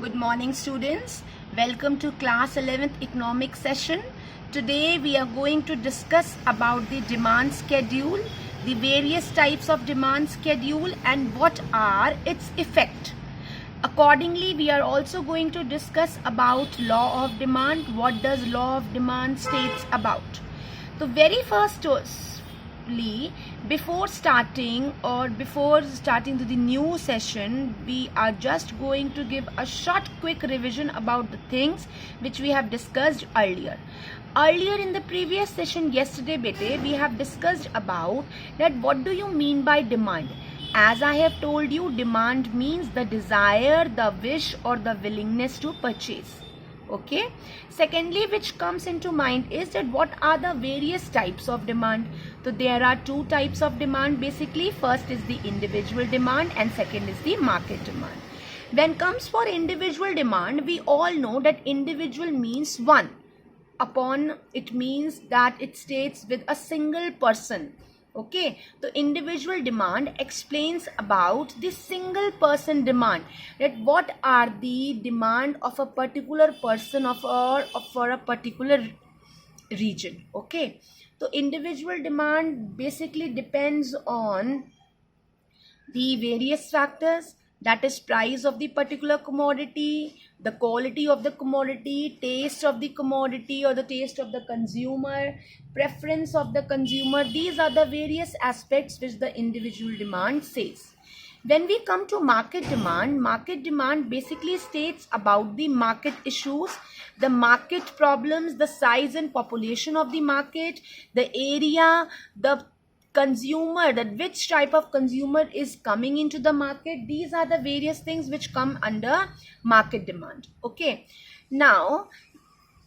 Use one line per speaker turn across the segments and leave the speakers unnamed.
Good morning, students. Welcome to class 11th economics session. Today we are going to discuss about the demand schedule, the various types of demand schedule and what are its effect. Accordingly, we are also going to discuss about law of demand. What does law of demand states about? So very firstly, before starting to the new session, we are just going to give a short quick revision about the things which we have discussed earlier. Earlier in the previous session yesterday, bete, we have discussed about that what do you mean by demand. As I have told you, demand means the desire, the wish or the willingness to purchase. Okay. Secondly, which comes into mind is that what are the various types of demand. So there are two types of demand basically. First is the individual demand and second is the market demand. When comes for individual demand, we all know that individual means one. Upon it means that it states with a single person. Okay, the individual demand explains about the single person demand, that what are the demand of a particular person for a particular region. Okay, so individual demand basically depends on the various factors, that is price of the particular commodity, the quality of the commodity, taste of the commodity or the taste of the consumer, preference of the consumer. These are the various aspects which the individual demand says. When we come to market demand basically states about the market issues, the market problems, the size and population of the market, the area, the consumer, that which type of consumer is coming into the market. These are the various things which come under market demand. Okay, now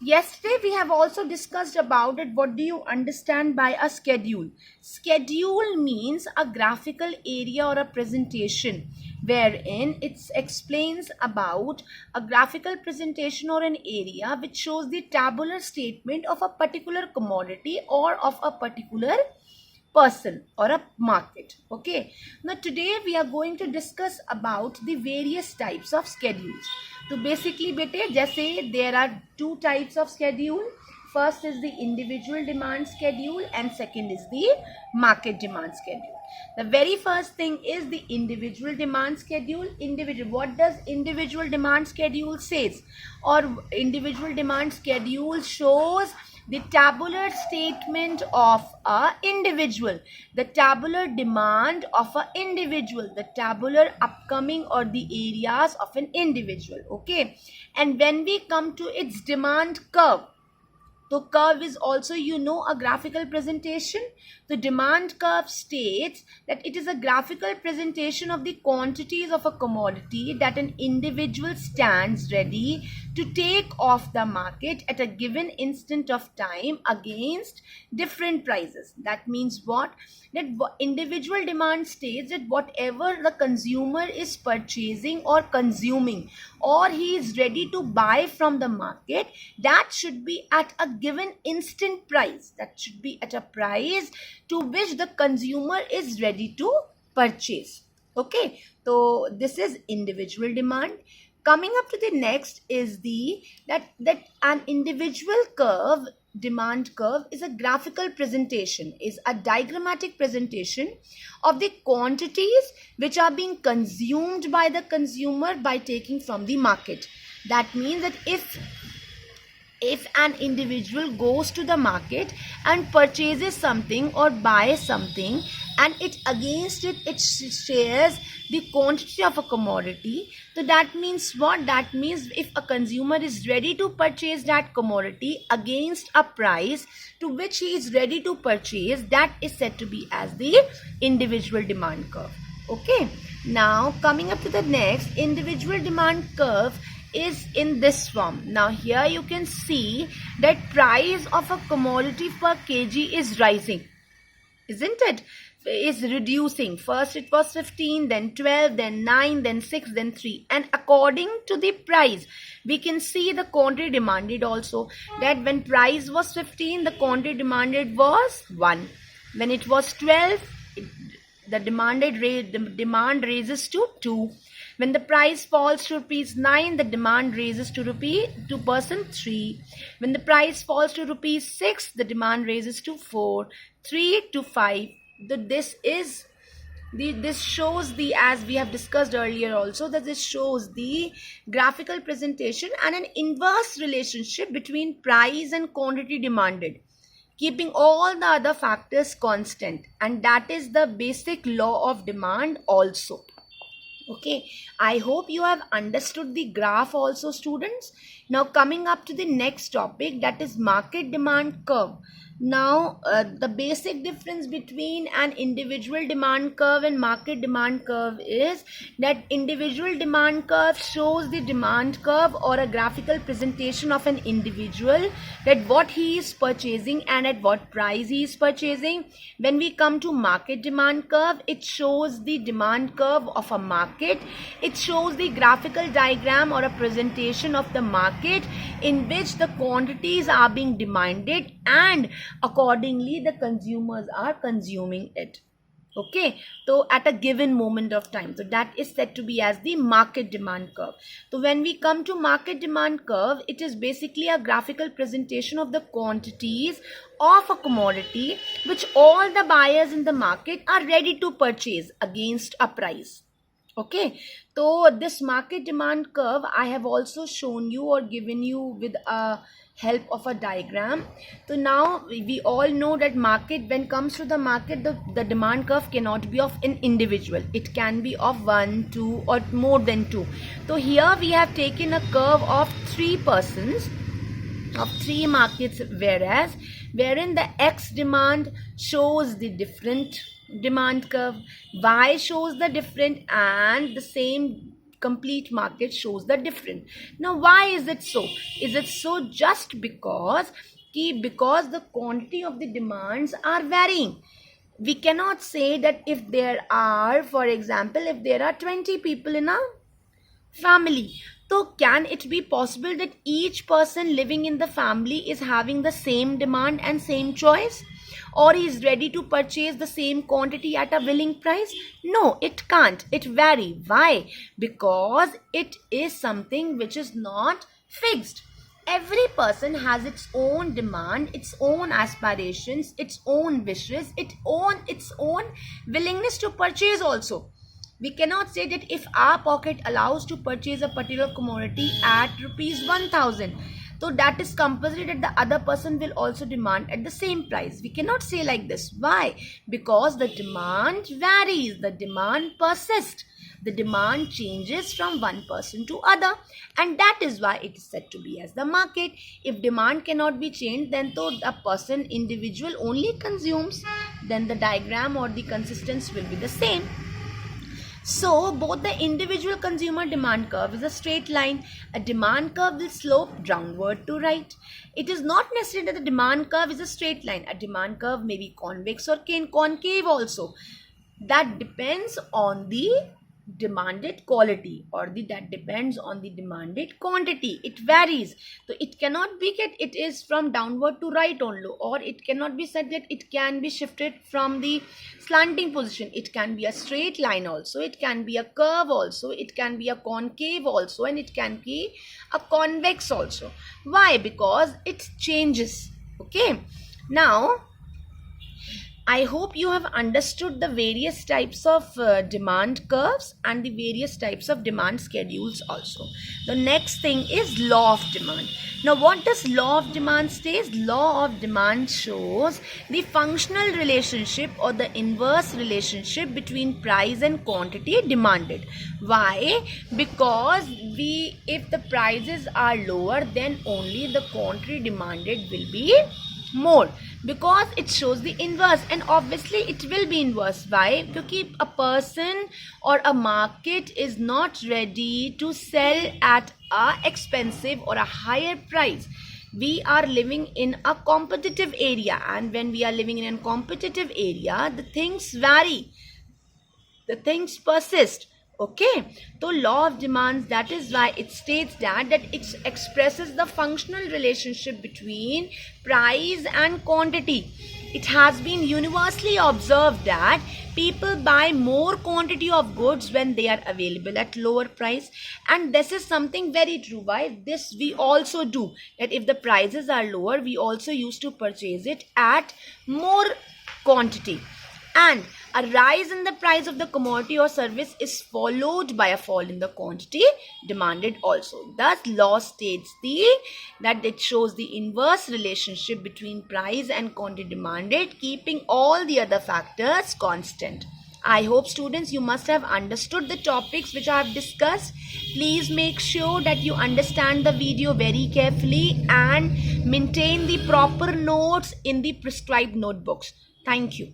yesterday we have also discussed about it. What do you understand by a schedule? Schedule means a graphical area or a presentation wherein it explains about a graphical presentation or an area which shows the tabular statement of a particular commodity or of a particular person or a market. Okay, now today we are going to discuss about the various types of schedules. So basically bete, jaise there are two types of schedule. First is the individual demand schedule and second is the market demand schedule. The very first thing is the individual demand schedule. What does individual demand schedule says? Or individual demand schedule shows the tabular statement of a individual, the tabular demand of an individual, the tabular upcoming or the areas of an individual. Okay, and when we come to its demand curve, so curve is also, a graphical presentation. The demand curve states that it is a graphical presentation of the quantities of a commodity that an individual stands ready to take off the market at a given instant of time against different prices. That means what? That individual demand states that whatever the consumer is purchasing or consuming or he is ready to buy from the market, that should be at a given instant price. That should be at a price to which the consumer is ready to purchase. Okay, so this is individual demand. Coming up to the next is that an individual curve, demand curve, is a graphical presentation, is a diagrammatic presentation of the quantities which are being consumed by the consumer by taking from the market. That means that if an individual goes to the market and purchases something or buys something and it shares the quantity of a commodity, so that means what? That means if a consumer is ready to purchase that commodity against a price to which he is ready to purchase, that is said to be as the individual demand curve. Okay, now coming up to the next, individual demand curve is in this form. Now here you can see that price of a commodity per kg is rising, isn't it? Is reducing. First it was 15, then 12, then 9, then 6, then 3, and according to the price we can see the quantity demanded also, that when price was 15 the quantity demanded was 1, when it was 12 the demand raises to 2, When the price falls to rupees 9, the demand raises to person 3. When the price falls to rupees 6, the demand raises to 4, 3 to 5. This shows the, as we have discussed earlier also, that this shows the graphical presentation and an inverse relationship between price and quantity demanded, keeping all the other factors constant, and that is the basic law of demand also. Okay, I hope you have understood the graph also, students. Now coming up to the next topic, that is market demand curve. Now the basic difference between an individual demand curve and market demand curve is that individual demand curve shows the demand curve or a graphical presentation of an individual, that what he is purchasing and at what price he is purchasing. When we come to market demand curve, it shows the demand curve of a market. It shows the graphical diagram or a presentation of the market in which the quantities are being demanded and accordingly the consumers are consuming it. Okay, so at a given moment of time, so that is said to be as the market demand curve. So when we come to market demand curve, it is basically a graphical presentation of the quantities of a commodity which all the buyers in the market are ready to purchase against a price. Okay, so this market demand curve I have also shown you or given you with a help of a diagram. So now we all know that market, when comes to the market, the demand curve cannot be of an individual. It can be of 1, 2 or more than 2. So here we have taken a curve of 3 persons of 3 markets, wherein the X demand shows the different demand curve, Y shows the different, and the same complete market shows the different. Now why is it so? Is it so just because the quantity of the demands are varying? We cannot say that if there are, for example, if there are 20 people in a family, so can it be possible that each person living in the family is having the same demand and same choice, or is ready to purchase the same quantity at a willing price? No, it can't. It varies. Why? Because it is something which is not fixed. Every person has its own demand, its own aspirations, its own wishes, its own willingness to purchase also. We cannot say that if our pocket allows to purchase a particular commodity at rupees 1000, so that is compulsory that the other person will also demand at the same price. We cannot say like this. Why? Because the demand varies, the demand persists, the demand changes from one person to other, and that is why it is said to be as the market. If demand cannot be changed, then though a person individual only consumes, then the diagram or the consistency will be the same. So both the individual consumer demand curve is a straight line. A demand curve will slope downward to right. It is not necessary that the demand curve is a straight line. A demand curve may be convex or concave also. That depends on the demanded quality, or that depends on the demanded quantity. It varies. So it cannot be that it is from downward to right only, or it cannot be said that it can be shifted from the slanting position. It can be a straight line also, it can be a curve also, it can be a concave also, and it can be a convex also. Why? Because it changes. Okay, now I hope you have understood the various types of demand curves and the various types of demand schedules also. The next thing is law of demand. Now what does law of demand says? Law of demand shows the functional relationship or the inverse relationship between price and quantity demanded. Why? Because if the prices are lower, then only the quantity demanded will be more, because it shows the inverse, and obviously it will be inverse. Why? Because a person or a market is not ready to sell at a expensive or a higher price. We are living in a competitive area, and when we are living in a competitive area, the things vary, the things persist. Okay, so law of demands, that is why it states that it expresses the functional relationship between price and quantity. it has been universally observed that people buy more quantity of goods when they are available at lower price, and this is something very true. Why? This we also do, that if the prices are lower, we also used to purchase it at more quantity. And a rise in the price of the commodity or service is followed by a fall in the quantity demanded also. Thus, law states that it shows the inverse relationship between price and quantity demanded, keeping all the other factors constant. I hope students, you must have understood the topics which I have discussed. Please make sure that you understand the video very carefully and maintain the proper notes in the prescribed notebooks. Thank you.